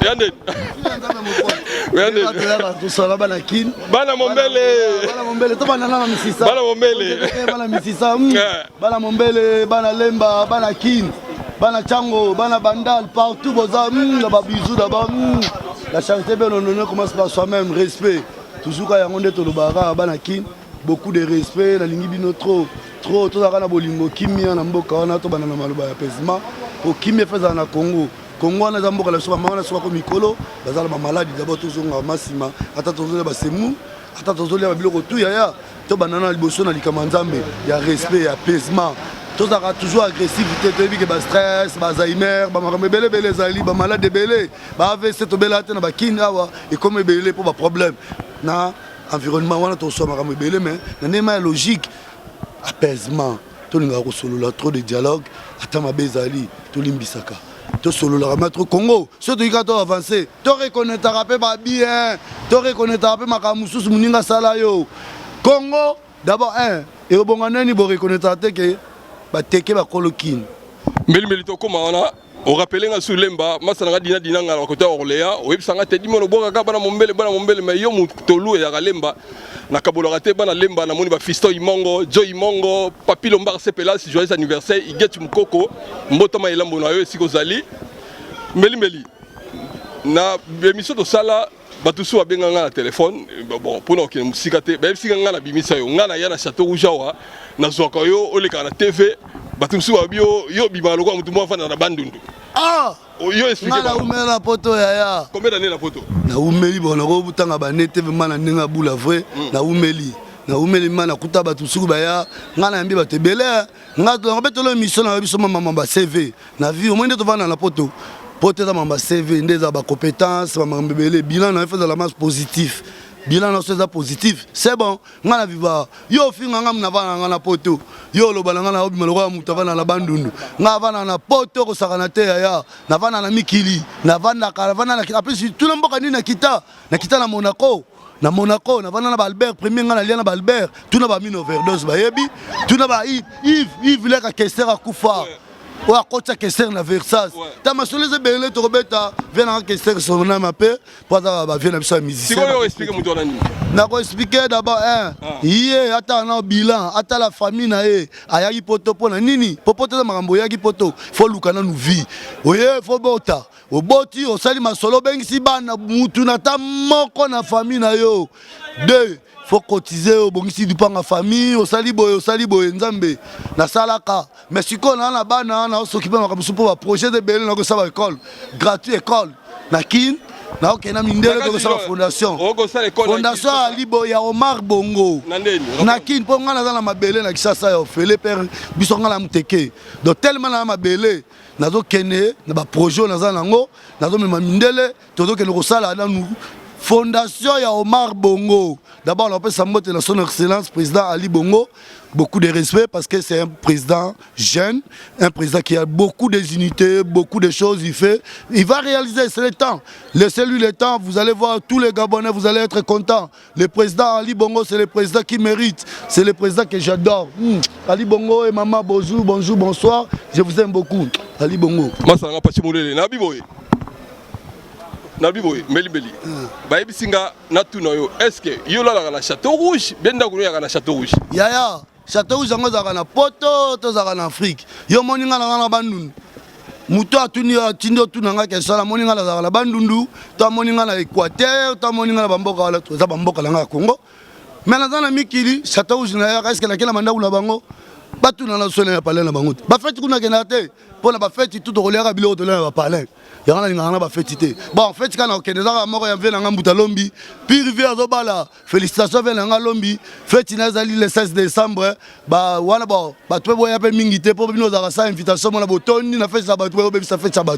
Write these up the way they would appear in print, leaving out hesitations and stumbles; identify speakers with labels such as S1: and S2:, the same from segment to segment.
S1: Yande. Yande. Bana Mombele. Bana Mombele.
S2: Bana Mombele, Bana Lemba, Bana Kin, Bana Chango, Bana Bandal, partout, là-bas, bisous, là-bas. La charité, on commence par soi-même, respect. Toujours quand il y a un Bana Kin, beaucoup de respect, la ligne bino trop, tout ça, bolingo, Kimi, on a mboka, on a tout banana maluba, apaisement. Au Kimi fait ça na Congo. Congo, on a zamboka la soie, on a soie comme Mikolo, bazala ma maladie, d'abord tout ça, on a massima, attends, tout ça, c'est mou, attends, tout ça, il y a biloko tout, yaya. To banana liboso na likamanzambe, il y a respect, il y a apaisement. Tout ça toujours agressivité, tu as des stress, des Alzheimer, des malades de belé, des AVC, des belé, des kindawa, et comme belé pour des problèmes. Dans l'environnement, on a tout ça, mais il y a logique, apaisement. Tu as trop de dialogue, attends ma bezali, tu limbisaka. Tu solo la mettre Congo, surtout quand tu avances, tu reconnais ta rapé bien, tu reconnais ta rapé ma kamusus muninga salayo. Congo, d'abord et au bon année, vous reconnaissez que bateke ba kolokine.
S1: Meli to koma wana, on rappelle nga Sulemba, masanga dina nga côté Orléans, o yebsanga te dimo boka ka bana Mombele mais yo mutolu ya Lemba. Na kabolora te bana Lemba na moni ba Fiston Imongo, Joe Imongo, Papi Lombar Sepela, si joyeux anniversaire, Iget Mukoko, mbotama elambo na yo siko zali. Meli. Na émission de sala batusu abenga nga na téléphone bon pour que musika te ba sika nga na bimisa yo nga na ya na Château Rouge wa na zoka yo oleka na TV batusu abio yo bima lokwa mutu mo fana na bandundu yo expliquer
S2: na umela poto ya
S1: combien d'années la photo
S2: na umeli bon ko butanga ba ne TV mana ninga bula vrai na umeli mana kuta batusu ba ya nga na yambi batebele nga to betolo mission na biso mama ba CV na vie au moins de vana na poto. Peut-être que CV, des compétences, des bilans, on fait de la masse positif. Bilan na positif. C'est bon. On a vu yo fi nga na vana na poto. Yo lo balanga na obi maloko mutavana na bandundu. Nga vana na poto ko sakana te ya. Na vana na mikili. Na vana caravana na après tout le mboka ni na kita na Monaco. Na Monaco, na vana na Albert premier nga na lia na Albert. Tout na ba mine overdose ba yebi. Tout na ba Yves le ka kester akufa. Ou à côté que c'est un Versailles. T'as ma soleil de Belé, tu rebelles, viens à que c'est son nom à paix, pour avoir bien à sa musique.
S1: Si vous expliquez, vous donnez.
S2: N'a pas expliqué d'abord, hier, attends, un bilan, attends la famille, ayagi poto, pour la nini, popote de marambo, yagi poto, faut l'oukana nous vit. Oui, faut bota. Au boti, au sali ma solo, ben si ban, moutunata, moko na famille, na yo. Deux. Faut cotiser au bongisi du pan à famille au saliboy nzambe na salaka mais si qu'on a la bana na s'occuper de pour projet de belle na ça école gratuit école na kin na okena mindele de ça fondation aliboy ya Omar Bongo na kin pour nga na mabele na kisasa ya ofele père bisonga la muteke donc tellement na mabele na zo kene na ba projet na za nango na zo mema mindele to zo kene ko sala na nous Fondation ya Omar Bongo. D'abord, on appelle Sambote de son excellence, président Ali Bongo. Beaucoup de respect parce que c'est un président jeune, un président qui a beaucoup de unités, beaucoup de choses. Il va réaliser, c'est le temps. Laissez-lui le temps, vous allez voir tous les Gabonais, vous allez être contents. Le président Ali Bongo, c'est le président qui mérite. C'est le président que j'adore. Ali Bongo et maman, bonjour, bonsoir. Je vous aime beaucoup. Ali Bongo.
S1: Nabiboy, Meli. Baïbi Singa, Natunoyo, est-ce que Yola na Château Rouge, Benda Gouya na Château Rouge?
S2: Yaya, Château Rouge, on a na poto, tozara na Afrique. Yo moninga na bandundu. Muto atuni tindo tunanga ke sala moninga na bandundu, to moninga na Équateur, to moninga na bamboka la toza bamboka la Congo. Mais na mikili, Château Rouge na ya est-ce que la kela manda ou la bango? Batu na la sole na parler na bango. Ba fête kuna kenate, pour na ba fête tout relève bilo de la parler. Il y a un fête. Bon, en fait, quand on a des mort et un bout à Lombi, puis rivière Zobala, félicitations vers la Lombi, fête le 16 décembre, bah voilà, bah tu vois, il y a pas mingité pour nous avoir ça, invitation, on a beau ni la fête ça bat, ça fait ça bat.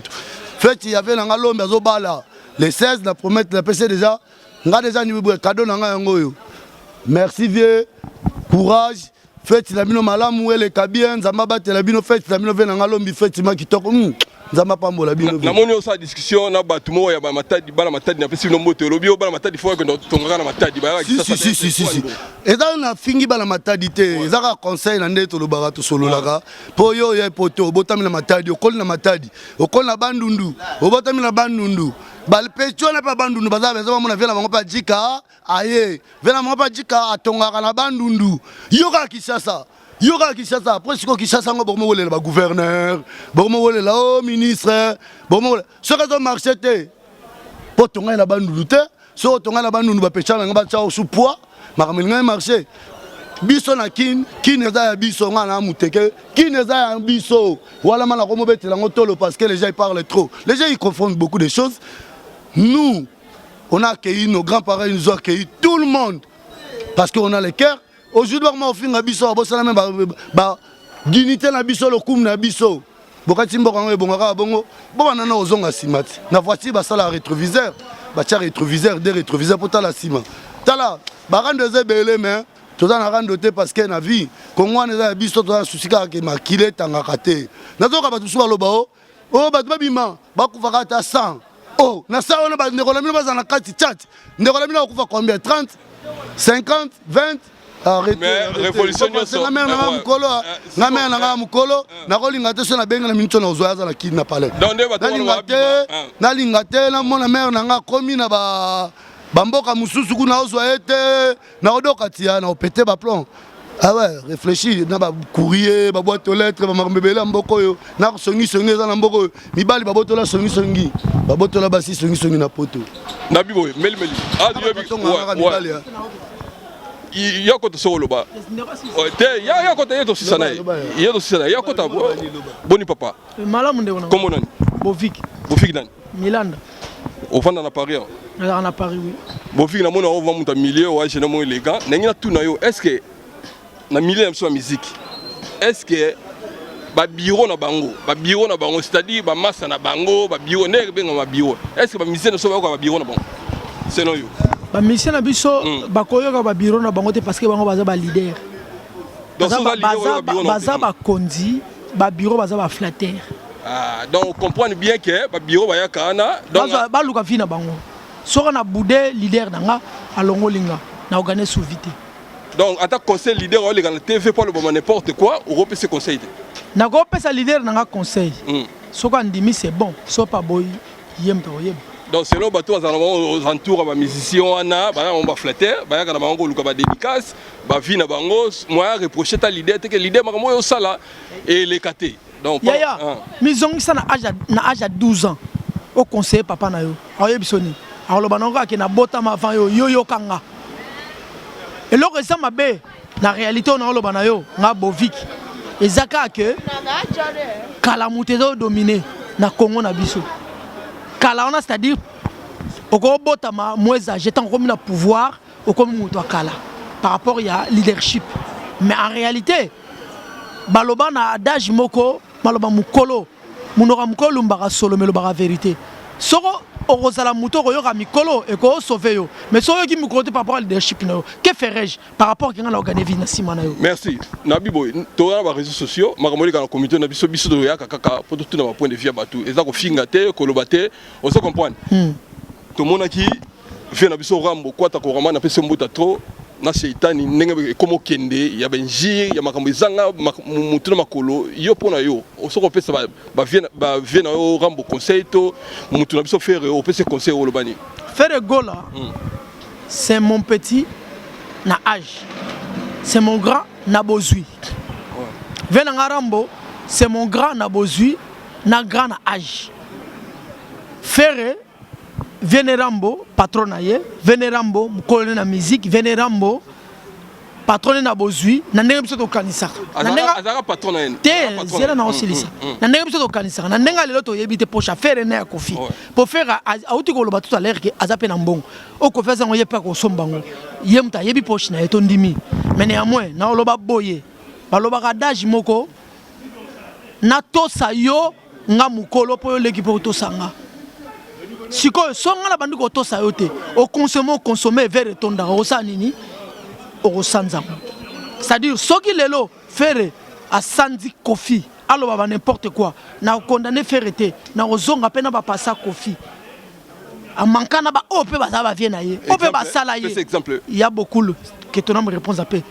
S2: Fête, il y avait un Lombi à Zobala, le 16, la promesse, la PC déjà, on a déjà niveau cadeau dans un goyo. Merci vieux, courage. Fête, la bino malamu, les cabines, Zambaba, la bino fête, la bino venant à Lombi, fête, il m'a qui toque. Nzama pambo la bino.
S1: Na moni osa discussion na batumo ya ba matadi bala matadi na pesi no moto lobio bala matadi faut que tongaka na matadi ba
S2: si. Et dans na fingi bala matadi te, ezaka conseil na ndeto lo barato solo laka. Po yo ya poto botami na matadi, okol na matadi, okol na bandundu, obotami na bandundu. balpecho na pa bandundu baza beza mona vela bango pa jika aye vela bango pa jika atongaka na bandundu yoka Kinshasa après siko Kinshasa ngo bomo wolela ba gouverneur bomo wolela o ministre bomo wolela ce que marché te po tonga na bandundu te so tonga na bandundu ba pecha na ba tsa sous poids makamelinga marché biso na kin eza ya biso nga na muteke kin eza ya biso wala mana komo betela ngotolo parce que les gens ils parlent trop les gens ils confondent beaucoup de choses. Nous on a accueilli nos grands-parents, ils nous ont accueilli tout le monde parce qu'on a le cœur. Aujourd'hui, on fait un biso, on dignité na biso, le koum na biso. Bokati mbokanga bongara bongo, bon nana ozonga simati. Na voiture ba sala rétroviseur, ba tia rétroviseur, des rétroviseurs pour ta la cima. Tala, ba rande ze belé mais toza na rande te parce que na vie, Congo na za biso toza souci ka ke makile tanga kate. Nazo ka ba tusu ba loba oh ba bima, ba kuvaka ta 100. Oh, na ça on a ba ndeko la mina ba na kati chat. Ndeko la mina kufa combien 30, 50, 20. Arrêtez. Mais révolution na mère na mukolo, na mère na mukolo, na kolinga te so na benga na minute na ozoyaza na kidna pale. Na linga te na mona mère na nga komi na ba mboka mususu kuna ozwa ete na odoka tia na opete ba plan. Ah ouais, réfléchis, na ba courrier, ba boîte aux lettres, ba marbebela mboko yo, na songi za na mboko mibali ba botola songi, ba botola basi songi na poto. Na bibo meli. Ah dieu yakota solo ba te yakota yeto sisana yakota boni papa
S3: malamu nde
S1: comment nani
S3: Bovik
S1: nani
S3: Milanda
S1: ofanda na Paris
S3: na Paris oui
S1: Bovik na mona on va monter milieu wa jeune mo élégant nengina tout na yo est-ce que na milieu na musique est-ce que ba bureau na bango c'est-à-dire ba massa na bango ba bureau ne benga ma bureau est-ce que ba musicien na so ba bureau na bango c'est non yo
S3: ba mission na biso bakoyoka ba bureau na bango te parce que bango baza ba leader baza ba kondi ba bureau baza ba flatteur.
S1: Ah donc comprendre bien que ba bureau ba yakana donc
S3: ba luka fina bango soko na boudé leader nanga alongo linga na organiser sous vite.
S1: Donc en tant que conseil leader on le TV pour le moment n'importe quoi ou repasser conseil
S3: na go pesa leader nanga conseil soko andimi c'est bon so pas boy yem to yem.
S1: Donc selon bateau aux entours ba musicien wana ba on va flatter ba kana bango luka ba dédicace ba vie na bango moi reprocher ta leader te que leader makambo yo sala et les katé donc
S3: ya mizongi sana âge à 12 ans au conseiller papa na yo ayebisoni alors banango akena botama avant yo kanga et le reste mabe na réalité on a lo banayo nga Bovik ezaka que kala mutezo dominer na Congo na biso kala on a c'est-à-dire oko botama mweza j'étant comme na pouvoir comme muto kala par rapport il y a leadership mais en réalité baloba na adage moko maloba mukolo munora mukolo mbara solo mais le bara vérité soko orozala muto koyoka mikolo et ko sauver yo mais so yo ki mikote par rapport au leadership na yo que ferais-je par rapport à la organiser na sima na yo. Merci
S1: nabibo to na réseaux sociaux makamoli kana comité na biso do ya kaka pour tout na point de vue batu eza ko finga te ko lobate on se comprendre to monaki vient na biso rambo kwata ko ramana pese mbuta trop na seitani ndenge komo kende ya benjir ya makambo izanga mutu na makolo yo pona yo osoko pesa ba vient na yo rambo conseil to mutu na biso faire o pesa conseil o lobani
S3: faire gola c'est mon petit na âge c'est mon grand na bozui vient na rambo c'est mon grand na bozui na grand na âge faire Venerambo, patron naye, Venerambo, colonel na musique, Venerambo, patron na bozui, na ndenge biso to kanisa.
S1: Na ndenge patron na
S3: te, zela na osilisa. Na ndenge biso to kanisa. Na ndenge lelo to yebite pocha faire na kofi. Pour faire auti ko loba tout à l'heure que azape na mbongo. O ko feza ngoye pa ko sombango. Yemta yebi poche na eto ndimi. Mais néanmoins, na loba boye. Ba loba radage moko na tosa yo nga mukolo po l'équipe to sanga. Si songa la bandi ko tosa yote au consommer vers tonda rosa nini au sanza c'est-à-dire soki lelo faire à sandi kofi allo ba n'importe quoi na condamner faire été na ozonga pena ba passa kofi a mankana ba ope ba za ba vie na ye ope ba sala ye il y a beaucoup que ton homme répond à peu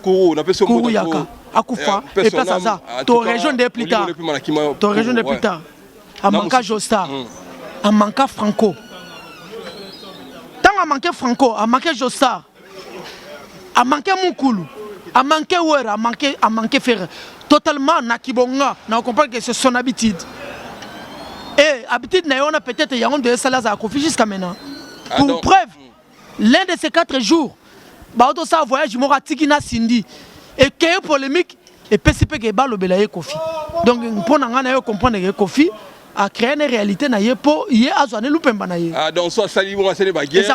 S1: Kourou na peso
S3: Kourou yaka akufa et pas ça ton région de plus tard ton région de plus tard a manka Josta a manqué Franco. Tant a manqué Franco, a manqué Jossard, a manqué Moukoulou, a manqué Ouera, a manqué Ferrer. Totalement, Nakibonga, on comprend que c'est son habitude. Et habitude, on a peut-être Yaron de Salas à Kofi jusqu'à maintenant. Pour preuve, l'un de ces 4 jours, Baoto sa voyage, Mora Tikina Sindi, et qu'il y a polémique, et PCP qui est bas le Belaye Kofi. Donc, pour nous comprendre que Kofi a créé une réalité pour y aller loupé banaye.
S1: Ah donc ça sali bon c'est les baguettes.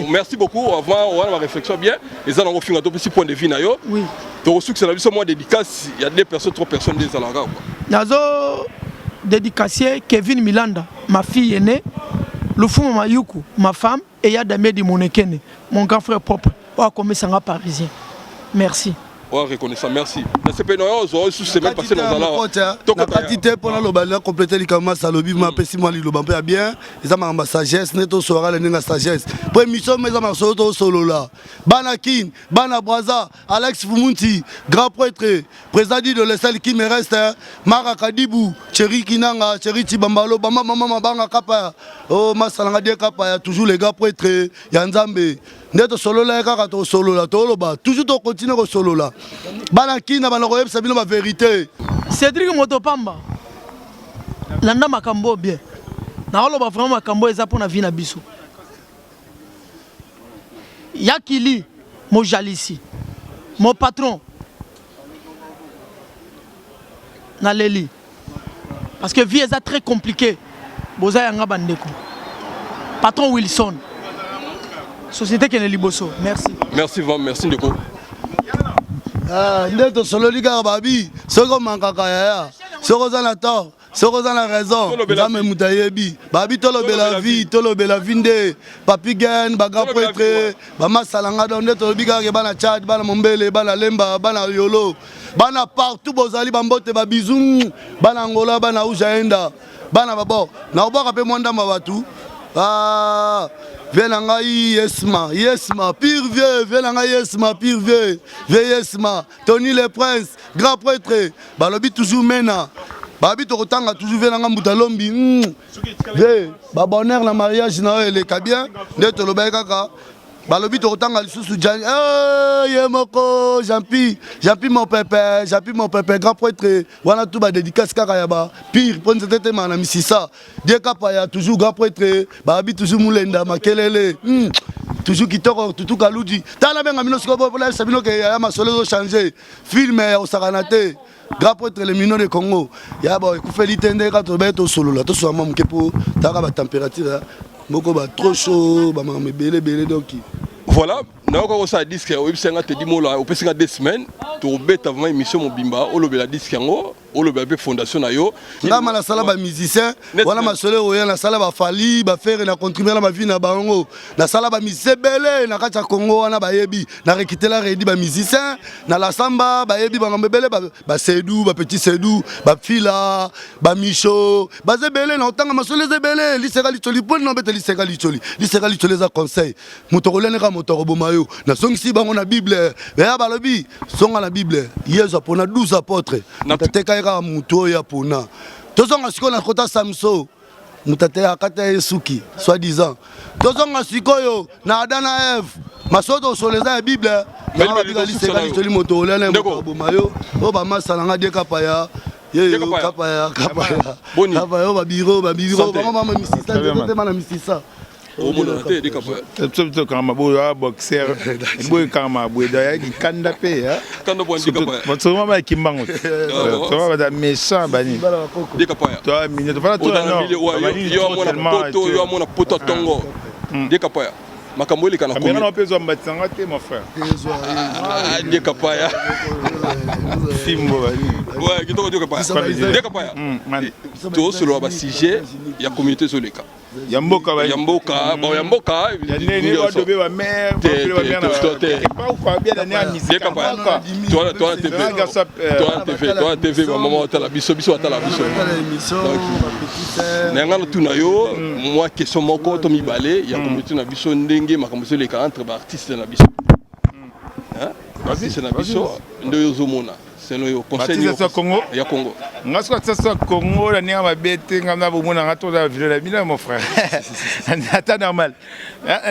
S1: Merci beaucoup. Avant on va réflexion bien. Et ça on finit un petit point de vue na yo.
S3: Oui.
S1: Donc ce que c'est la vie moi dédicace, il y a 2 personnes 3 personnes des alanga.
S3: Nazo dédicacé Kevin Milanda, ma fille aînée, Lufumo Mayuku, ma femme et Yadamé di Monekene, mon grand frère propre. On a commencé en parisien. Merci.
S1: On reconnaît ça, merci. Dans ce pays, on a semaine passée dans la
S2: la quantité pour la compléter les camas, ça lobby m'a pessi moi les lobampe à bien. Ils ont ma sagesse, neto soira la sagesse. Pour émission mais ça m'a solo là. Banakin, Bana Braza, Alex Fumunti, grand prêtre, président de l'Estel qui me reste, Mara Kadibou, Chéri Kinanga, Chéri Tibambalo, maman Banga Kapa, oh Masalanga de Kapa, toujours les gars prêtres, Yanzambe. Neto solo là, kaka solo là, toloba, toujours to continuer au solo là. Banakina, banakoyeb sabino ma vérité.
S3: Cédric Motopamba, landa makambo bien. Na oloba vraiment makambo eza pour na vie na biso. Yakili, mon jalisi, mon patron, na leli. Parce que vie est très compliquée. Boza yanga bandeko. Patron Wilson. Société qui est Liboso. Merci.
S1: Merci Vam, merci Ndeko.
S2: Ndeto solo liga babi, soko mankaka ya. Soko za na tort, soko za na raison. Jamais mutayebi. Babi tolo bela vie nde. Papi Gen, baga prêtre, bama salanga don ndeto biga ke bana Tchad, bana Mombele, bana Lemba, bana Yolo. Bana partout bozali bambote ba bisou, bana Angola, bana Ujaenda, bana babo. Na oboka pe mwanda mabatu. Venanga Yesma, pire vieux, Venanga Yesma, pire vieux, Yesma, Tony le Prince, grand prêtre, Balobi toujours mena, Babi Torotanga toujours Venanga Moutalombi, bonheur la mariage na le kabien, Neto le Baïkaka, Balobi Torotanga sous Djani, Yemoko, Jampi mon pépé, grand prêtre, Wana tout ba dédicace Kakayaba, pire, prenez cette tête na misisa, Diekapaya toujours grand prêtre, Babi toujours Moulenda, Makelele, toujours Kitoko, tout Kaloudi, Tala benga minosko pour la sabino que ya ma solo changer, film au Saranate. Grand prêtre les minons de Congo, ya boy, Koufelite ndeka to beto solo là, to so mam kepo, taka ba température, moko ba trop chaud, ba me belé donc.
S1: Voilà, nous avons un disque, on a 2 semaines, pour bêta vraiment émission Mobimba, on a disque on a fondation nayo.
S2: Nga mala sala ba musicien, wala masole oya na sala ba fali, ba faire na contribuer na ma vie na bango. Na sala ba musicien belé na kacha Congo wana ba yebi, na rekité la redi ba musicien, na la samba ba yebi ba ngambele ba Sedou, ba petit Sedou, ba Fila, ba Micho, ba zebele na otanga masole zebele, li sera li toli pon no bete li sera li toli. Li sera li toli za conseil. Motorola ne ka motorobo mayo. Na songsi bango na Bible. Ya balobi, songa na Bible. Yesu pona 12 apôtres. Ka muto ya pona tozonga siko na kota Samso mutate akata Yesuki soi-disant tozonga sikoyo na Adana Eve masoto soleza ya Bible na biga liseka litoli moto olele ngabo mayo o ba masalanga de kapaya ye kapaya kapaya ba biro ba mama misisa de mana misisa
S1: au monde de
S4: kapaya kama boya boxer boy kama boya ki kanda pe ya
S1: kanda bo ndi kapaya
S4: moto mama kimbango to ba méchant bani
S1: de kapaya
S4: to minute to fala to no
S1: yo mona poto tongo de kapaya makambo ile kana
S4: komi na pezo mbatsanga te mon frère
S1: de kapaya
S4: simbo bani
S1: ouais kitoko de kapaya to solo ba sujet ya communauté zoleka
S4: Yamboka
S1: bon Yamboka
S4: nene wadobe ba mère ba mère na pas quoi bien dans la musique
S1: toi TV maman ta la biso ta la biso nanga tuna yo moi question moko to mibale ya communauté na biso ndenge makambo le ka entre ba artiste na biso hein artiste na biso ndoyo zomona selon yo
S4: conseil ya Congo
S1: ya Congo
S4: ngaso ça Congo la nia mabete ngana bo mona ngato da vile la mina mon frère ata normal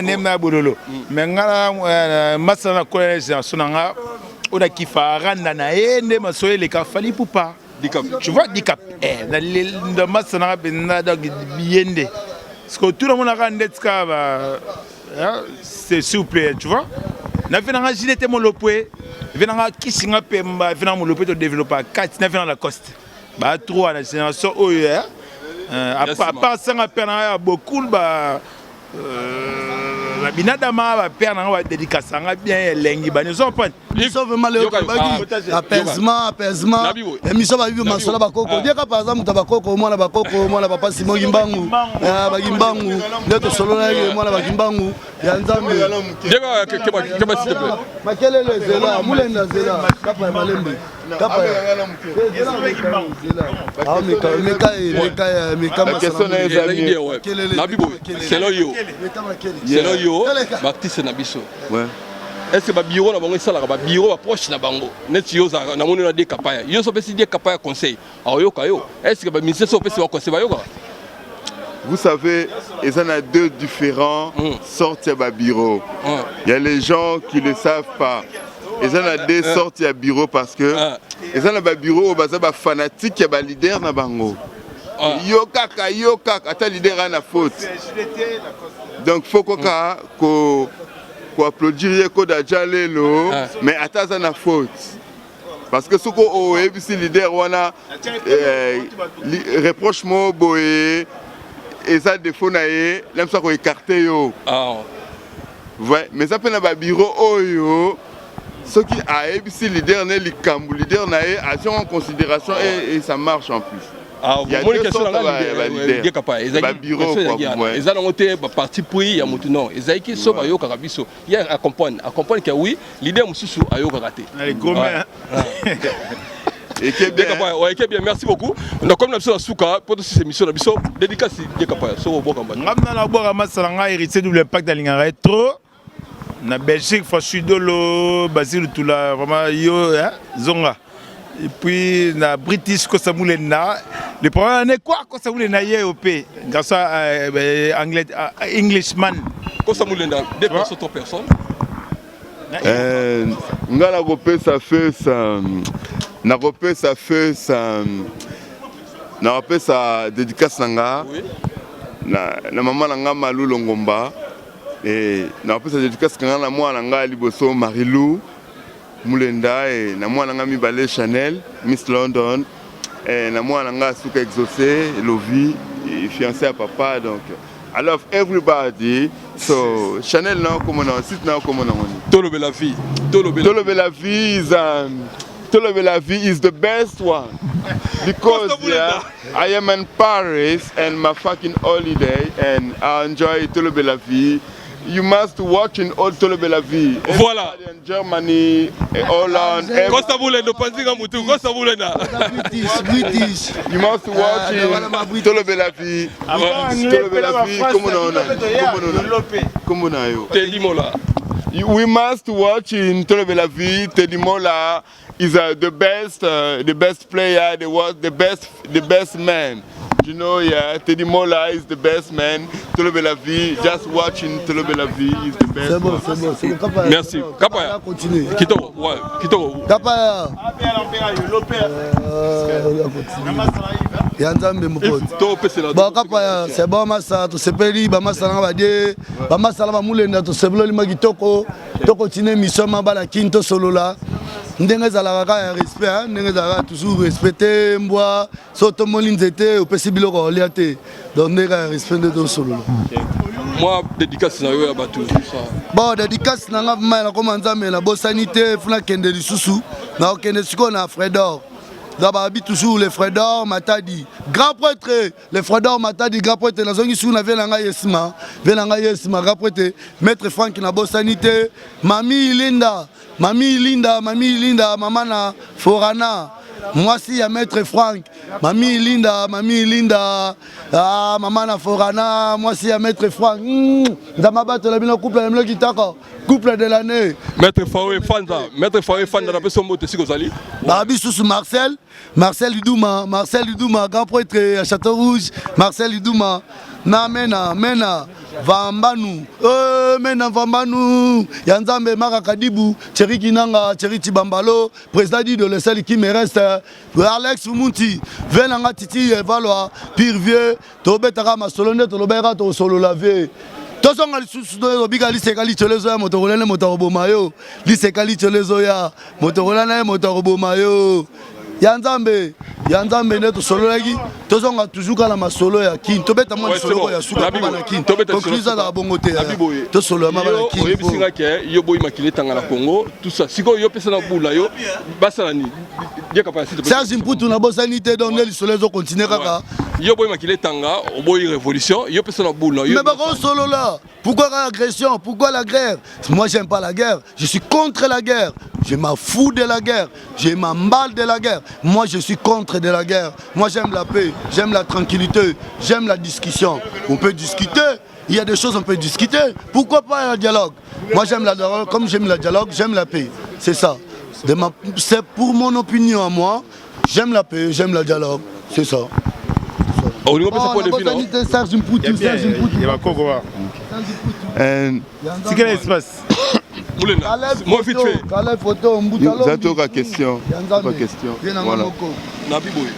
S4: nem na bololo mais ngala masana ko ya sonanga on a kifa randa na ende masoye le kafali poupa tu vois dicap na le masana benna da biende parce que tout le monde a rendu ska c'est souple tu vois na venanga gilete mon lopwe venanga kisinga pemba venanga mon lopwe to développer 4 na venanga la coste ba 3 na génération oyo à part ça na beaucoup ba la binadama ba père na ba dédicace nga bien lengi ba nous on prend
S2: ils sont vraiment le apaisement et mission ba vivre masala ba koko dia ka par exemple tabakoko mwana ba koko mwana papa Simon Gimbangu ba Gimbangu ndeto solo na mwana ba Gimbangu ya nzambe
S1: dia ka ba s'il te plaît
S2: makelele zela mulenda zela kapa malembe kapa ah meka
S1: la question est la bibo selon yo Baptiste na biso
S5: ouais
S1: est-ce que ba bureau na bango sala ba bureau approche na bango net yo za na moni na de kapaya yo so pesi de kapaya conseil ayo kayo est-ce que ba ministre so pesi wa conseil ba yo ka
S5: vous savez il y en a deux différents sortes de bureau il y a les gens qui ne savent pas ils en a deux sortes de bureau parce que ils en a ba bureau baza ba fanatique ya ba leader na bango yo kaka ata leader na faute donc faut ko applaudir ko da jalelo mais ata za na faute parce que ce ko ABC leader wana reproche mo boye et ça défaut na ye l'aime ça ko écarter yo ouais mais ça peut na ba bureau oyo ce qui a ABC leader ne likambu leader na ye a en considération et ça marche en plus.
S1: Il y a deux sortes de bureau ils ont monté parti pris ya mutu non ils ont qui so ba yo karabiso il y a accompagne que oui leader mususu ayo karaté
S4: les gomais
S1: et qui bien merci beaucoup donc comme na biso suka pour cette émission na biso dédicace de kapaya so bo kamba
S4: ngamna na bo masala nga héritier double impact da linga retro na Belgique Fashidolo Basile Tula vraiment yo zonga. Et puis na British Kosamulena le problème est quoi Kosamulena YOP grâce à anglais Englishman
S1: Kosamulena deux personnes
S5: ngala kopé ça fait ça na kopé ça fait ça na kopé ça dédicace nga na maman nga Malou Longomba et na kopé ça dédicace nga na moi nga liboso Marilou Mulenda et na mwana nga mibale Chanel Miss London et na mwana nga Suka Exaucé Lovi fiancé à papa donc I love everybody so Chanel now comme on site now comme on
S1: Tolo Bella Vie is the best one because I am in Paris and my fucking holiday and I enjoy Tolo Bella Vie. You must watch in all Tolo Bella Vie. Voilà.
S5: In Germany, Holland.
S1: Costa Bulendo, Panzinga Mutu, Costa Bulenda.
S5: British. You must watch in Tolo Bella Vie. Tolo Bella Vie, comme on a
S1: Teddy Mola.
S5: We must watch in Tolo Bella Vie. Teddy Mola is the best player, the best man. You know, yeah, Teddy Mola is the best man. Tolo Bella Vie, just watching Tolo Bella Vie is the best.
S2: C'est bon.
S1: Merci. Kapaya.
S2: Continue.
S1: Kitoko, ouais, Kitoko.
S2: Kapaya. Yanzambe mpote. Bon kapaya, c'est bon massa, to sepeli ba massa na ba de, ba massa la ba mulenda to seblo li magitoko, to continuer mission mabala kinto solola. Ndenge za ka respect, ndenge za toujours respecter mbwa, soto molinzete au possible ko liate. Donc ndenge respect de solola.
S1: Moi dédicace na yo ya batu ça.
S2: Bon dédicace na nga na ko manzambe na bo sanité funa kende lisusu, na kende siko na Fredor. D'abord, toujours les frères d'or, Matadi. Grand prêtre, les frères d'or, Matadi, grand prêtre. Nous avons sous la Velanga Yesma, grand prêtre. Maître Franck Nabo Sanité, Mamie Linda, Mamana Forana, Moi si ya maître Franck, Mami Linda, ah maman na Forana, moi si ya maître Franck. Ndamabato la bino couple la kitaka, couple de l'année.
S1: Maître Faoué Fanda na peso moto siko zali.
S2: Barabi sous Marcel Lidouma, grand prêtre à Château Rouge, Marcel Lidouma. Na mena Vambanu, Yanzambe Marakadibu, Thierry Kinanga, Thierry Tibambalo, président de le seul qui me reste, Alex Munti, Venanga Titi, Valois, Pire Vieux, Tobetara Masolone, Tolobera, Solo Lavé. Tous sont allés sous le bigali, c'est Kali Cholezoya, Motorolane, Motorobomayo, Lisekali Cholezoya, Motorolane, Motorobomayo. Yanzambe neto solo lagi tozonga toujours kala masolo ya kin tobeta mo solo ya suka na kin conclusion la bongote ya to solo ma bana kin
S1: oyebisinga ke yo boyi makile tanga na Congo tout ça siko yo pesa na bula yo basala ni dia capacité
S2: Serge Mputu na bosanité donc les solo zo continuer kaka
S1: yo boyi makile tanga o boyi révolution yo pesa na bula yo
S2: mais ba solo là pourquoi l'agression pourquoi la guerre moi j'aime pas la guerre je suis contre la guerre je m'en fous de la guerre je m'emballe de la guerre moi je suis contre de la guerre moi j'aime la paix j'aime la tranquillité j'aime la discussion on peut discuter il y a des choses on peut discuter pourquoi pas un dialogue moi j'aime la dialogue comme j'aime le dialogue j'aime la paix c'est ça c'est pour mon opinion à moi j'aime la paix j'aime le dialogue c'est ça Serge Mputu
S4: c'est quel espace
S1: moi vite fait
S5: vous avez aucune question voilà
S1: na biboy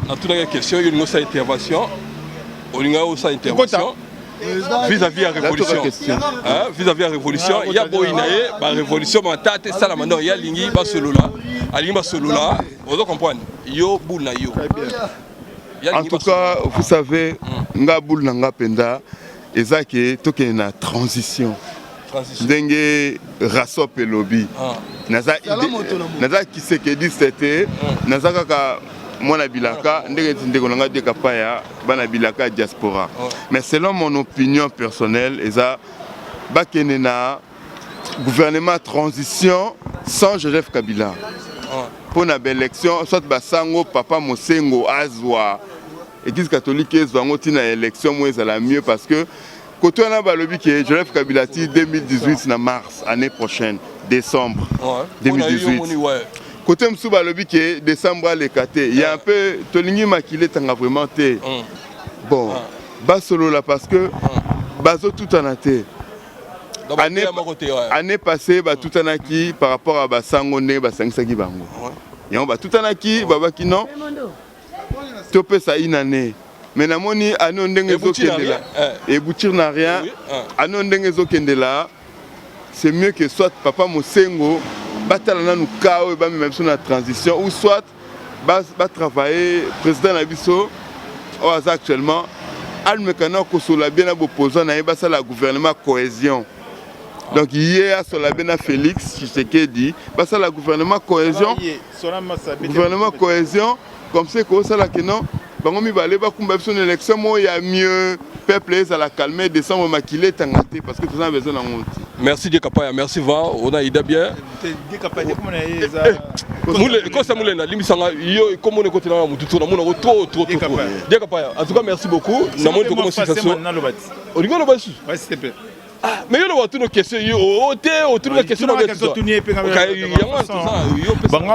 S1: na toute la question il y a une intervention vis-à-vis la révolution vis-à-vis la révolution il y a boinae ba révolution ma tata sala mano il y a lingi ba solola vous comprenez yo bouna yo
S5: en tout cas vous savez nga boul nanga penda ezaki toke na transition ndenge raso pelobi naza Kisekedi c'était naza kaka mwana bilaka ndenge ndeko nanga de kapaya bana bilaka diaspora mais selon mon opinion personnelle eza bakene na gouvernement transition sans Joseph Kabila pour na élection soit basango papa Mosengo azwa église catholique ezwango tina élection moi ça la mieux parce que côté on a balobi que Joseph Kabila 2018 na mars année prochaine décembre 2018 côté msou balobi que décembre à l'écaté il y a un peu tolingi makile tanga vraiment té bon bas solo là parce que bazo tout en até année passée ba tout en acquis par rapport à basango ne basangisaki bango yango ba tout en acquis babaki non topé ça une année mais namoni ano ndenge ezokendela eboutir na rien ano ndenge ezokendela c'est mieux que soit papa Mosengo batala nanu kao ba même sur la transition ou soit ba travailler président na biso au actuellement almekana ko sola bien na opposant na ba la gouvernement cohésion donc hier sur la bena Félix Tshisekedi ba la gouvernement cohésion comme c'est que ça là que non bango mi balé ba kumba biso élection mo ya mieux peuple ça la calmer décembre makilé tangaté parce que tout ça besoin na monte
S1: merci Diekapaya merci va on a ida bien
S4: Diekapaya comment na eza
S1: mule ko ça mule na limisanga yo comme on est côté na mutu na mona trop Diekapaya en tout cas merci beaucoup na monte comment situation on rigole pas dessus
S4: ouais s'il te plaît
S1: mais il y a toutes les questions autour de questions
S4: en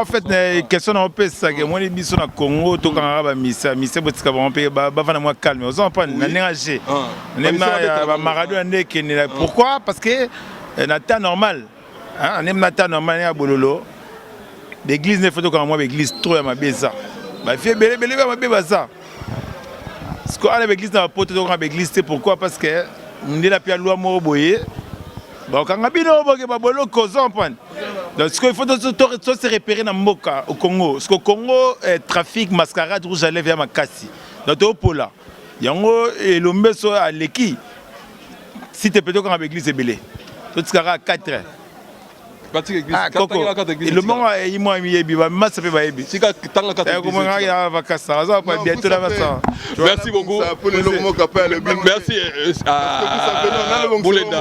S4: fait les questions on peut ça que moi les biso na Congo to quand ba misa botika ba pe ba vana moi calme aux enfants na nengagé na ba Maradona ndeke pourquoi parce que na temps normal on aime na temps normal ya bololo l'église ne faut quand moi l'église trop ya mabeza ba fait belé ba mabeza ça ce qu'on a l'église na pote to quand l'église c'est pourquoi parce que ndela pia loi mo boye ba kanga bino boke ba bolo kozo mpane donc ce qu'il faut se repérer na mboka au Congo parce que Congo trafic mascarade rouge à lèvres ya makasi donc au pola yango elombeso aleki si te peut-être quand l'église est belé tout ce 4 Koko le monde est moi yebi ba massa pe ba yebi
S1: sika tanga kata
S4: ko nga ya vakasa ça va bientôt là ça
S1: merci beaucoup merci Boulenda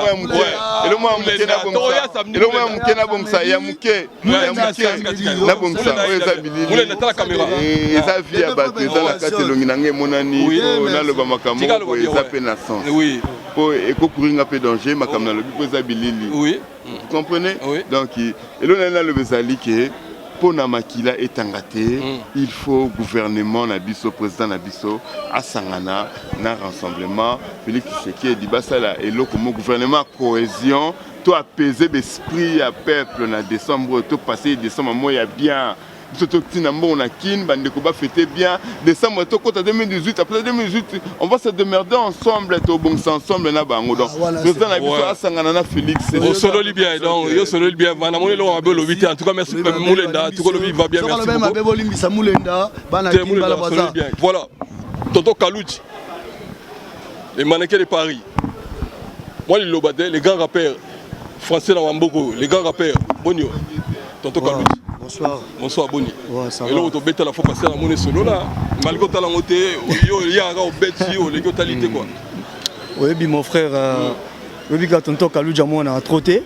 S5: le moi mukena bongsa ya muke na bongsa eza bilili
S1: Boulenda tala caméra
S5: eza via bato eza na kati elongi nange monani na loba makambo eza pe na sens
S1: oui
S5: po ekokuringa pe danger makambo na lobi po eza bilili
S1: oui
S5: vous comprenez?
S1: Oui.
S5: Donc, le bezali que pour na makila etangate, il faut gouvernement nabiso président nabiso asangana na rassemblement Félix Tshisekedi basala et le comme gouvernement cohésion to apaiser l'esprit à peuple na décembre to passer décembre moya bien surtout on a kin bande ko ba fêter bien décembre to kota 2018 après 2018 on va se démerder ensemble to bon ensemble na bango donc président na biso asangana na Félix
S1: au solo libyen donc yo solo libyen bana mo le ngabelo vite en tout cas merci Moulenda tout le va bien merci beaucoup voilà Toto Kalouchi les mannequins de Paris moi les lobadé les grands rappeurs français na Wamboko les grands rappeurs Bonio Toto Kalouchi.
S2: Bonsoir.
S1: Bonsoir Boni.
S2: Ouais, ça va.
S1: Et là, on bête la fois passer à mon solo là. Malgré ta langue, il y a un bête au légalité quoi.
S6: Oui, mon frère, oui, quand on toque à l'Oudjamou, on a trotté.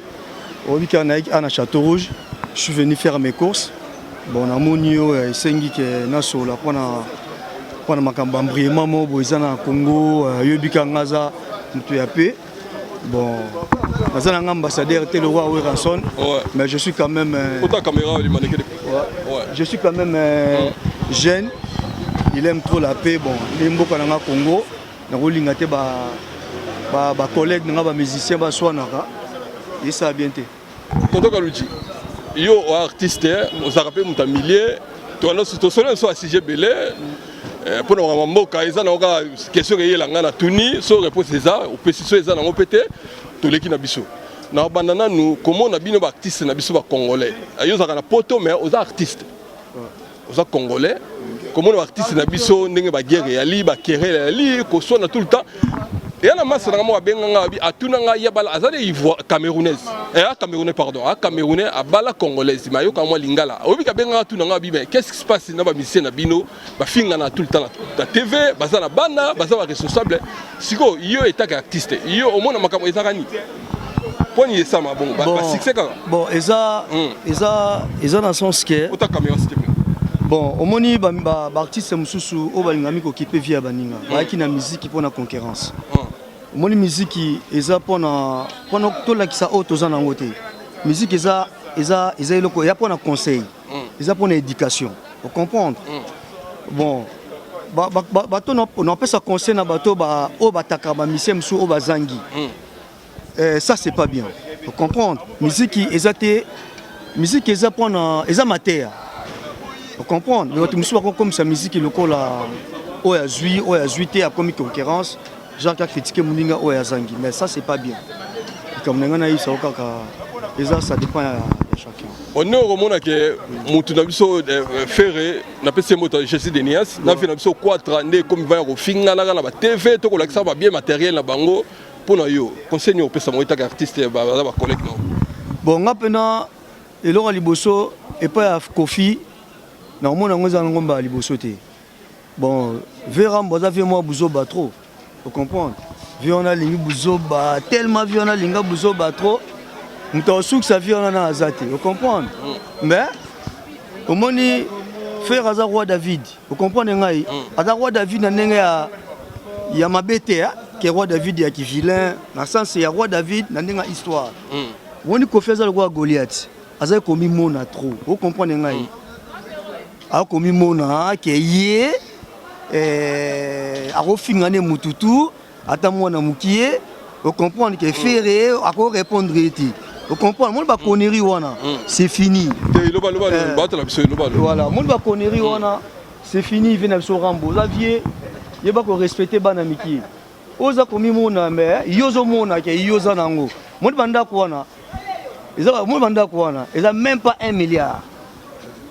S6: Oui, quand on a Château Rouge, je suis venu faire mes courses. Bon, on a mon yo, Sengi qui est naso là, on a Makambambri, Mamo, Boizana, Congo, Yobika Ngaza, Mtuyapé. Bon, je suis un ambassadeur tel le roi Ranson, mais je suis quand même. Je suis quand même jeune. Il aime trop la paix. Bon, il aime beaucoup le Congo. Il y a des collègues, des musiciens, des soignants. Et ça a bien été.
S1: Tonton Kalouchi, yo artiste, on s'est rappelé mon millier. Tu as sur ton soit CG Belé. Pour nous mboka eza na oka question ke yelanga na tuni so réponse eza au pétition eza na ngopete to leki na biso na bandana nous comment na bino ba artiste na biso ba congolais ayo za na poto mais aux artistes aux congolais comment les artistes na biso ndenge ba guerre ya li ba querelle ya li ko so na tout le temps et na massa na mo benga bi atuna nga ya bala azali ivoire camerounaise camerounais pardon camerounais a bala congolaise mayo ka mo lingala obi ka benga atuna nga bi mais qu'est-ce qui se passe na ba musicien na bino ba finga na tout le temps na TV baza na bana baza ba responsable siko yo etaka artiste yo au mona makambo ezakani poni ça ma bon ba succès ka
S6: bon eza dans le sens que
S1: ota caméra s'il te plaît.
S6: Bon, au moni ba artiste mususu o balingami ko kipe via baninga ba ki na musique pour na concurrence. Au moni musique eza pour na to la ki sa auto za na ngote. Musique eza eloko ya pour na conseil. Eza pour na éducation. Vous comprendre? Bon, bato on appelle ça conseil na bato ba o bataka ba misé musu o bazangi. Ça c'est pas bien. Vous comprendre? Musique eza pour na eza matière. Vous comprenez? Mais tu me souviens comme sa musique le col à Oyazuité a commis concurrence. Jacques a critiqué Mouninga Oyazangi, mais ça c'est pas bien. Comme nous avons eu ça au cas, ça dépend de chacun.
S1: On est au moment que Moutunabiso Ferré n'a pas ces mots de Jessie Denias, n'a fait Nabiso 4 années comme il va au Finga, n'a pas TV, tout le ça va bien matériel la bango pour nous. Conseil au Pessa Moïta artiste, va collègue.
S6: Bon, maintenant, et Laura Liboso et pas Kofi. Normalement, on a un ngomba libosoté. Bon, Véram, vous avez moi bouzoba trop. Vous comprenez? Viona lingi bouzoba, tellement viona linga bouzoba trop. On t'a su que ça viona na azate. Vous comprenez? Mais, au moni, faire à roi David. Vous comprenez? À roi David, il y a ma bête, qui est roi David, qui est vilain. Dans le sens, il y a roi David, il y a une histoire. On dit qu'on fait ça le roi Goliath. Azay commis mona trop. Vous comprenez? A commis mona qui est a refingane mututu ata mwana mukie vous comprenez que ferré a ko répondre eti vous comprenez mon ba connerie wana c'est fini voilà mon ba connerie wana c'est fini vient na so rambo Xavier yeba ko respecter bana miki oza commis mona mais yozo mona ke yoza nango mon banda ko wana ezaka mon banda ko wana eza même pas 1 milliard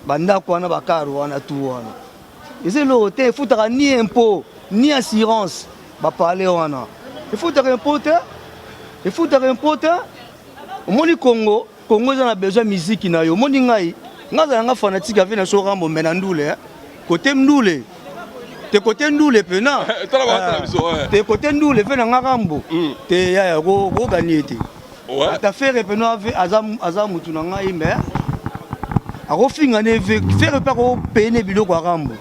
S6: banda ko wana bakaro wana tout wana c'est l'hôtel il faut ni impôt ni assurance ba parler wana il faut impôt au moni Congo Congo a besoin de musique na yo moni ngai nga fanatique avec na so Rambo menandule côté Ndoule te côté Ndoule pena te côté Ndoule fait na Rambo te ya go gagner te ta faire pena azam mutu na ngai mais a refinga ne faire pas ko payer biloko Rambo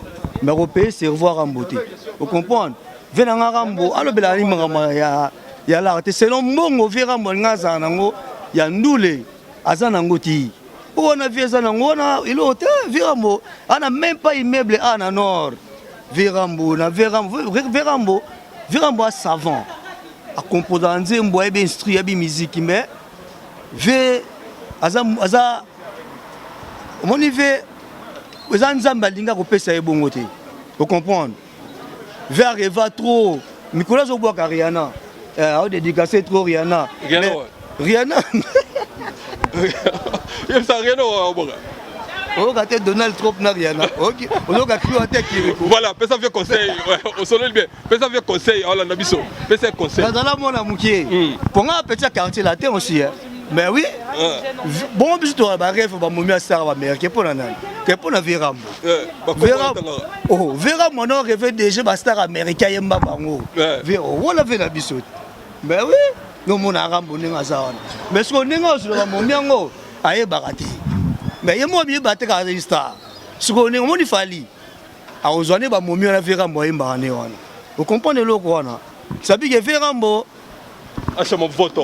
S6: mais ko payer cerveau Rambo te vous comprenez vena nga Rambo alo bela ni mama ya la te selon mbongo vera mo ngaza nango ya Ndoule azana ngoti on a vu azana ngona il hotel Verambo ana même pas immeuble ana nord Verambo a savant a composer nzembo ebe instruire bi musique mais ve aza moni ve eza nzamba linga ko pesa ebongo te vous comprendre ve arriva trop Nicolas Oboaka Rihanna a dédicacé trop Rihanna Rihanna
S1: il ça rien au Oboaka
S6: on va te Donald Trump na Rihanna OK on va crier à tête
S1: voilà pesa vieux conseil au soleil bien pesa vieux conseil on l'a biso pesa conseil
S6: dans la mona mukie pour un petit quartier là t'es aussi mais oui bon biso to ba rêve ba momi asara ba américain pour nana que pour na Verambo Verambo non rêve déjà ba star américain yemba bango on avait la biso mais oui nous mon Rambo ninga zawana mais ce qu'on ninga sur ba momi ngo aye barati mais yemo bi batte ka star ce qu'on ninga moni fali a ozwane ba momi na Verambo yemba ne wana vous comprenez le quoi na sabi que Verambo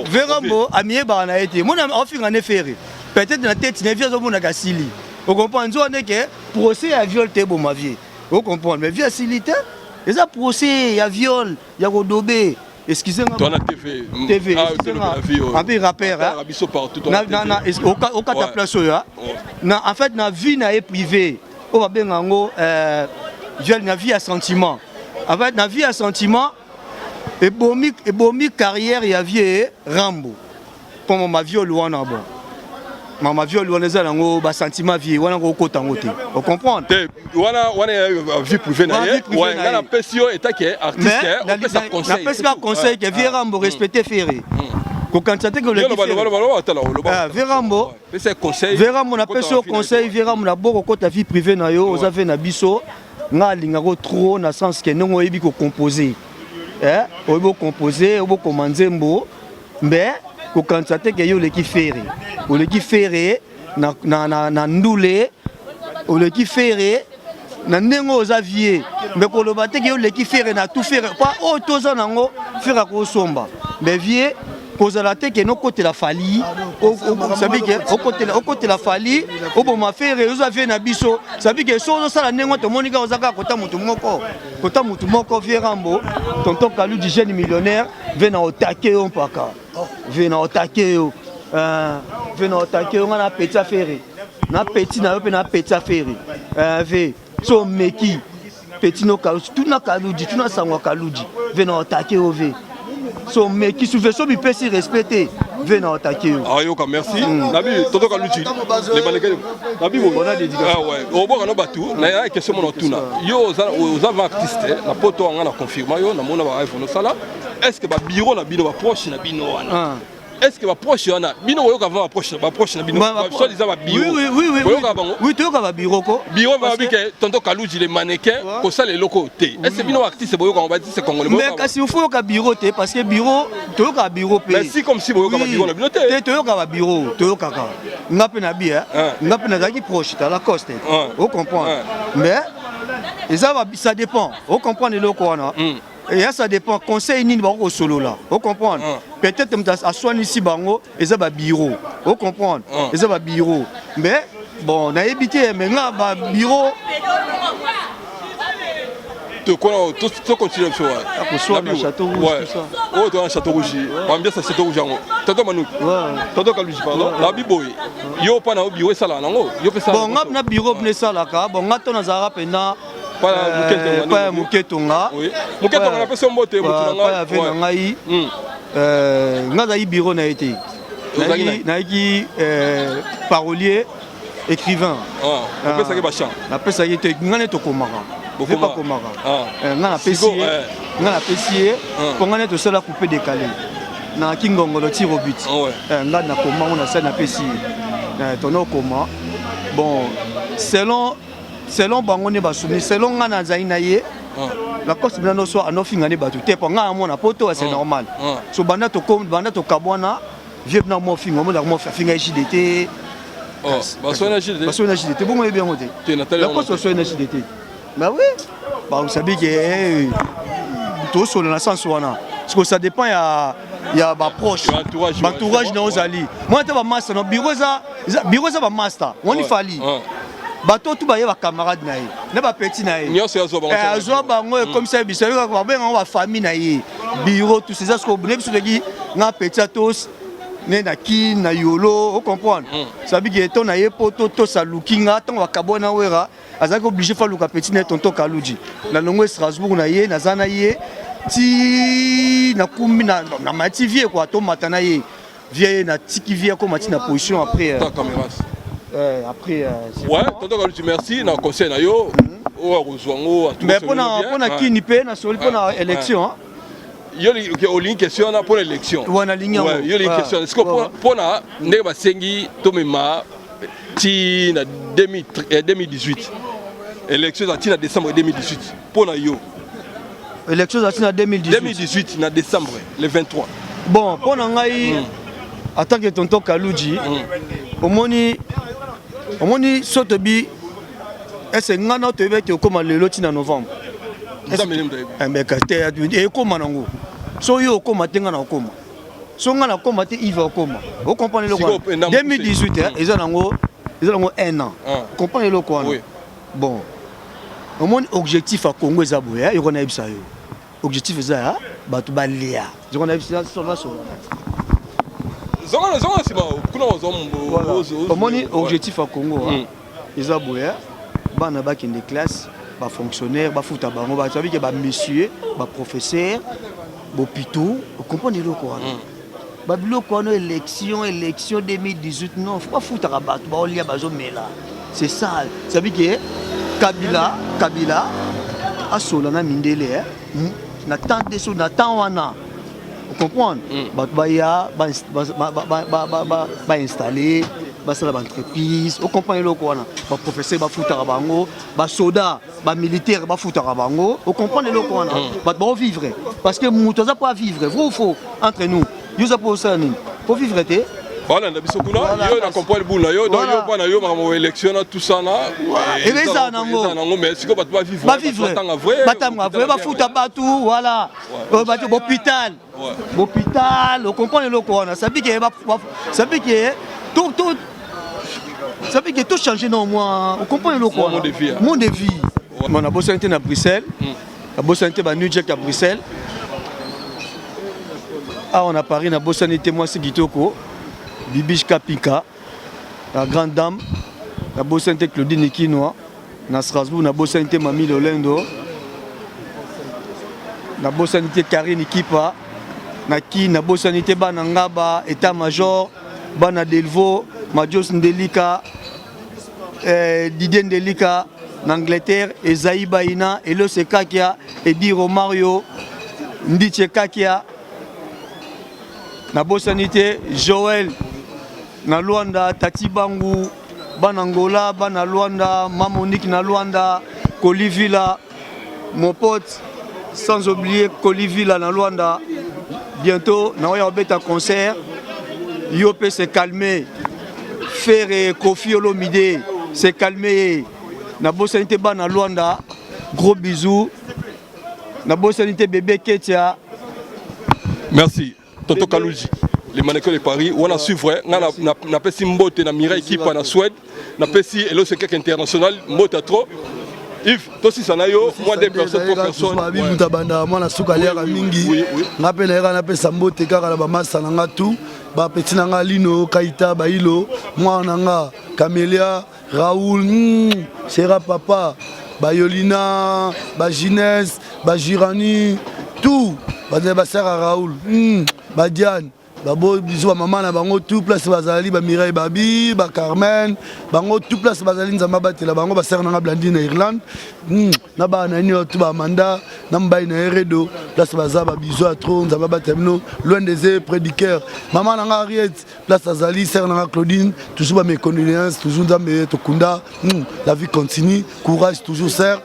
S6: Verambo a mis barana été mon offre en effet peut-être dans la tête ne vient au monde gasili vous comprenez on est que procès à viol te bon ma vie vous comprenez mais via silité les a procès ya viol ya godobé excusez-moi
S1: toi na TV
S6: un peu rappeur au cas place là en fait na vie na privée on va bien ngo viol na vie à sentiment en fait na vie à sentiment et bomi carrière ya vie Rambo pour ma viol wana bon ma viol wana za nango ba sentiment vie wana ko kota ngote vous comprendre
S1: wana vie privée na ye ouais na pesio eta que artiste on peut ça conseil
S6: na pesa conseil que vie Rambo respecter ferré ko kantate que le Verambo
S1: c'est conseil
S6: Verambo na pesa conseil Verambo na boko kota vie privée na yo oza na biso nga linga ko trop na sens que non oyebi ko composer on va composer, on va commander mbo, mais qu'on constate que yo l'équipe ferré, ou l'équipe ferré na Ndoule, ou l'équipe ferré na nengo aux aviers, mais qu'on le batte que yo l'équipe ferré na tout ferré, pas auto za nango faire ko somba, mais vie cause la tête que no côté la fali, au sabi que au côté la fali, au bon ma ferré aux aviers na biso, sabi que so ça la nengo to monika ozaka kota mutu moko Verambo tonton Kalou du jeune millionnaire vient au taquet on paka vient au taquet on a petit affaire na petit na pe na petit affaire ve so meki petit no Kalou tout na Kalou tout na sangwa Kalou vient au taquet au ve so meki sous so bi pesi respecter vient au taquet
S1: ayoka merci nabi tonton Kalou les mannequins nabi on a dédicace ah ouais au boka no batu na ya question mon tuna yo aux avant artiste na poto nga na confirmer yo na mona ba iPhone sala est-ce que ba bureau na bino ba proche na bino wana est-ce que ba proche wana bino yo ka va proche na bino so disant ba bureau
S6: oui to ka ba bureau ko
S1: bureau va bi que tonton Kalou les mannequins ko ça les locaux té est-ce que bino artiste boyo ka ba dit c'est congolais
S6: mais kasi il faut ka bureau té parce que bureau to ka bureau pe
S1: mais si comme si boyo ka ba bureau na bino té
S6: to ka ba bureau to ka ka ngape na bia ngape na zaki proche ta la coste vous comprenez mais ça dépend vous comprenez le quoi na et ça dépend conseil ni bango solo là vous comprenez peut-être à soin ici bango et ça va bureau vous comprenez et ça va bureau mais bon na éviter mais nga ba bureau
S1: tout continue sur
S6: le château rouge tout ça
S1: oh dans château rouge ambiance château rouge tonton Manu tonton Kalou pardon la biboy yo pa na bureau ça là nango yo pe ça
S6: bon nga na bureau ne ça là ka bon nga to na zara pena pas muketonga
S1: muketonga na pesa mbote
S6: mutunanga pas ngai nga za bureau na été naiki parolier écrivain
S1: na pesa ke ba chant
S6: na pesa ke ngane to komaka je pas komaka nga na pesier pour ngane to sala couper décalé na kingongolo tiro but nga na komanga na ça na pesier tono comment bon selon bango ne basumi selon nga na zaina ye la cause bino so anofinga ne batu te nga mona poto c'est normal so banda to kabwana vieux na mo finga mo na mo finga JDT
S1: basona
S6: JDT bon bien moté la cause so na JDT mais oui bah vous savez que tout sur le sens wana parce que ça dépend il y a ba proche entourage na ozali moi ta ba master no bureau za ba master on y fali bato tout ba ye ba camarade na ye na ba petit na ye azo bango comme ça biso ba benga ba famille na ye bureau tout ces ça ko biso de nga petit tous ne na ki na yolo, vous comprenez? Ça veut dire que ton aïe poto to sa lookinga, ton wakabona wera, azako obligé faire luka petit net tonto kaluji. Na longue Strasbourg na ye, na zana ye, ti na kumbi na mati vie quoi, to matana ye, vie na tiki vie comme mati na position après. Après.
S1: Ouais, tonto kaluji merci, na conseil na yo.
S6: Mais pour na qui ni pe na soli pour na élection.
S1: Il y a une question pour l'élection.
S6: Oui, il y a
S1: une question. Est-ce que pour la Sengi Tomema, 2018, élection en décembre 2018, pour la yo.
S6: Élection en
S1: 2018, en décembre, le 23.
S6: Bon, pour la en tant que tonton Kalouji, au moni Sotobi, est-ce que nous avons été comme le lot en novembre? So yo okoma tenga na okoma. So nga na okoma te Yves okoma. Vous comprenez le quoi? 2018 ils ont 1 an. Comprenez le quoi? Bon. Au moins objectif à Congo Zaboya, il y a ça yo. Objectif ça batu balia. Je connais ça sur la sur.
S1: Zama c'est bon.
S6: Au moins objectif à Congo Zaboya, bana ba qui des classes, ba fonctionnaire, ba foot bango, ba savez que ba monsieur, ba professeur Bopito, vous comprenez le quoi? Babilo quoi, élection 2018, non, faut pas foutre à battre, c'est ça. Ça veut dire que Kabila, a solana mindele, n'attend des choses, n'attend wana. Vous comprenez? Baya, installer, entreprise. Vous comprenez le quoi? Professeur, foutre à bango, soldat, militaire, foutre à bango. Vous comprenez le quoi? Bon vivre. Parce que nous ne pas vivre. Vrai ou faux? Entre nous. Nous avons ça. Pour vivre.
S1: Voilà, on a compris le bout là, on a eu élection tout ça là.
S6: Et les ça
S1: mais si on va vivre.
S6: Pas vivre. Vrai, va foutre à batou, voilà. Hôpital. Hôpital, on comprend le quoi? Ça veut dire que ça veut que tout change non moi. On comprend le quoi? Monde de vie. On a bossé à Bruxelles. On a bossé à New York à Bruxelles. Ah, on a Paris, on a bossé à moi c'est Gitoko. Bibish Kapika, la grande dame, la bossé Claudine Kinoa, na Strasbourg, na bossé Mamie Lolendo, na bossé Karine Kipa, na bossé Banangaba, état-major, Bana Delvaux, Madios Ndelika, Didier Ndelika, Angleterre, Ezaï Baïna, Elo Sekakia, Edi Romario, Ndiche Kakia, na bosanité Joël na Luanda, Tati Bangu, Banangola, Bana Luanda, Mamonique na Luanda, Colivilla, mon pote, sans oublier Colivilla na Luanda. Bientôt, na oya beta concert, Yopé s'est calmé, Ferre Kofi Olomide s'est calmé, na bosanité Bana Luanda, gros bisous, na bosanité bébé Ketia.
S1: Merci. Tonton Kalouji, les mannequins de Paris, on a suivi, on a fait Simbote, on a miré équipe en Suède, on a fait si Hello c'est quelqu'un international, Mbote trop. Yves, toi aussi ça n'a eu moins de personnes pour personne.
S2: Moi na souka lera mingi, ngape lera na pe Sambote kaka na ba massa na tout, ba petit na Lino, Kaita, Bailo, moi na Camélia, Raoul, Sera Papa, Bayolina, Bagines, Bagirani, tout. Ba sert à Raoul, ba Diane, ba bo bisou à maman na bango tout place bazali ba Mireille Babi, ba Carmen, bango tout place bazali nzamba batela bango ba sert na Blandine Irlande. na ba na nini tout ba mandat na mbai na redo place baza ba biso à trop nzaba ba termino loin des prédicateur maman na Henriette place azali sœur na Claudine toujours ba mes condoléances toujours nzambe tokunda la vie continue courage toujours sœur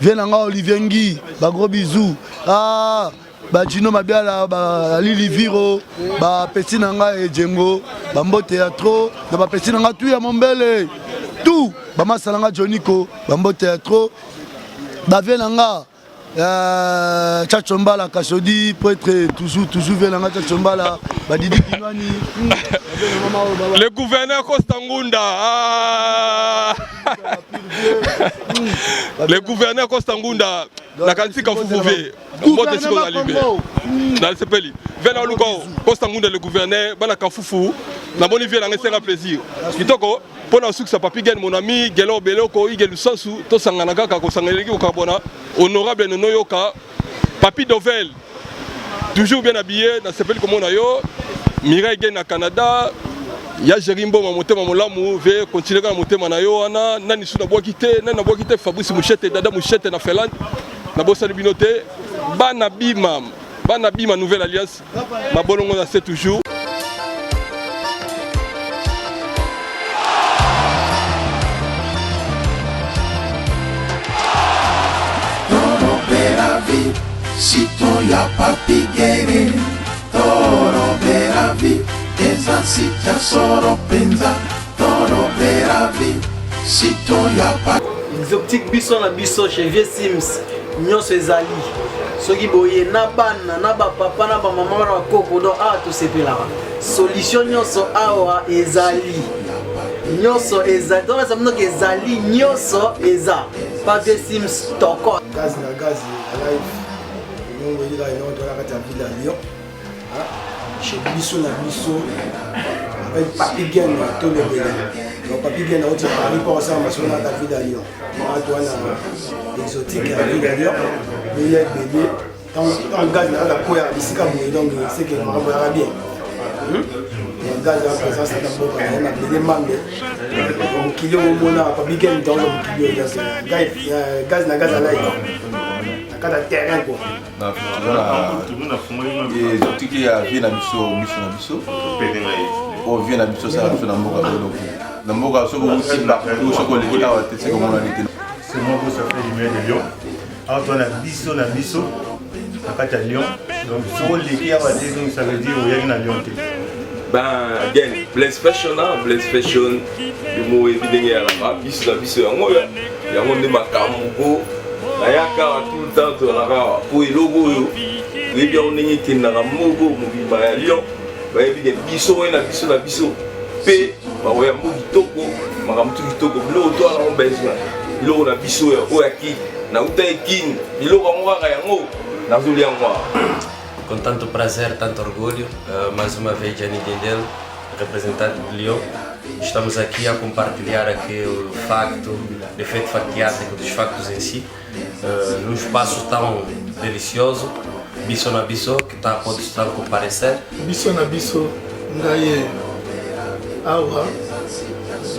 S2: viens na Olivier Ngui ba gros bisous ba Gino Mabiala ba Lili Viro ba petit nanga e Djengo ba mbote ya trop na ba petit nanga tout ya Mombele tout ba masalanga Joniko ba mbote ya trop ba venanga Tchachombala Kashodi pour être toujours venanga Tchachombala ba Didi Kinwani
S1: le gouverneur Kostangunda le gouverneur Kostangunda la kantika fufuve mbote siko zalibe na sepeli vena luko Kostangunda le gouverneur bana kafufu na boni vie na ngesenga plaisir kitoko pona suksa papi gen mon ami gelo beloko igelu sansu to sangana kaka ko sangeleki ko kabona honorable no yoka papi Dovel toujours bien habillé na sepeli comme on a yo Mireille gen na Canada ya Jerimbo motema molamu ve continuer na motema na yo wana nani suna bwakite nani na bwakite Fabrice Mouchete dada Mouchete na Finlande na bossa binote bana bima nouvelle alliance ma bolongo na c'est toujours
S7: Toro Beravi Sito ya papi gere Toro Beravi Eza sita soro penza Toro Beravi Sito ya papi
S6: exotique biso na biso chez Vieux Sims nyonso ezali soki boye na bana na bapapa na bamama na bakoko do awa tosepelaka solution nyonso awa ezali nyonso ezali tokasa mnoko ezali nyonso eza pa Vieux Sims toko
S8: gaz na gaz alive nyongo elika ino tolakati ya ville ya Lyon chez biso na biso avec papi gen na tolebele donc papi gen na oti Paris pour ça ma sona ta ville à Lyon moi toi na exotique à ville à Lyon mais il y a bébé tant gaz na la koya bisika boye donc c'est que ma boya bien gaz na présence na boka na bébé mangé donc kilo mona papi gen dans le kilo gaz na gaz à l'ail kada terrain quoi
S5: na exotique ya vie na biso o vie na biso ça na mboka na mboka soko utimba soko lekita wa tete comme on a dit
S9: c'est moi qui ça fait du maire de Lyon alors toi na biso na kata Lyon donc soko lekita wa tete donc ça veut dire o yaki na Lyon te
S10: ben again Blaise Fashion le mot évidemment ya la biso yango nde makambo ayaka tout le temps tolaka po elogo oyo toyebi yango ndenge ekendaka moko mobimba ya Lyon bayebi de biso oyo na biso mpe bakoya mbo kitoko makambo tu kitoko biloko toala ngo besoin biloko na biso oyo akini nauta ekini biloko yango kaka yango nazolia yango
S11: com tanto prazer, tanto orgulho, mais uma vez Gianni Dendel, representante de Lyon. Estamos aqui a compartilhar aqui o facto, o efeito faquiático dos factos em si, num espaço tão delicioso, Biso na Biso, que está a pode estar comparecer.
S12: Biso na Biso, ngai awa,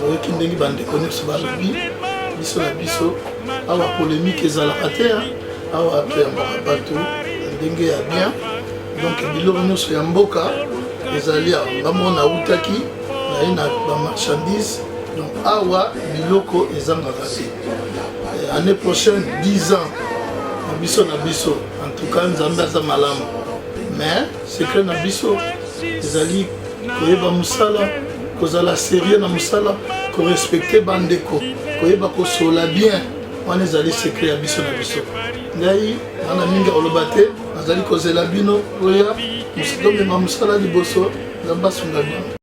S12: oyoki ndenge bandeko nyonso balobi, Biso na Biso, awa polémique ezalaka te, awa toyambaka bato ndenge ya bien, donc biloko nyonso ya mboka ezali awa ngambo nautaki naye na bamarchandise, donc awa biloko ezangaka te. Année prochaine 10 ans na Biso na Biso, en tout cas nzambe aza malamu, mais secret na biso ezali koyeba musala, kozala sérieux na musala, korespecte bandeko, koyeba kosola bien, wana ezali secret ya Biso na Biso. Ngai wana mingi oloba te, nazali kozela bino oya musala liboso nzambe asunga bino.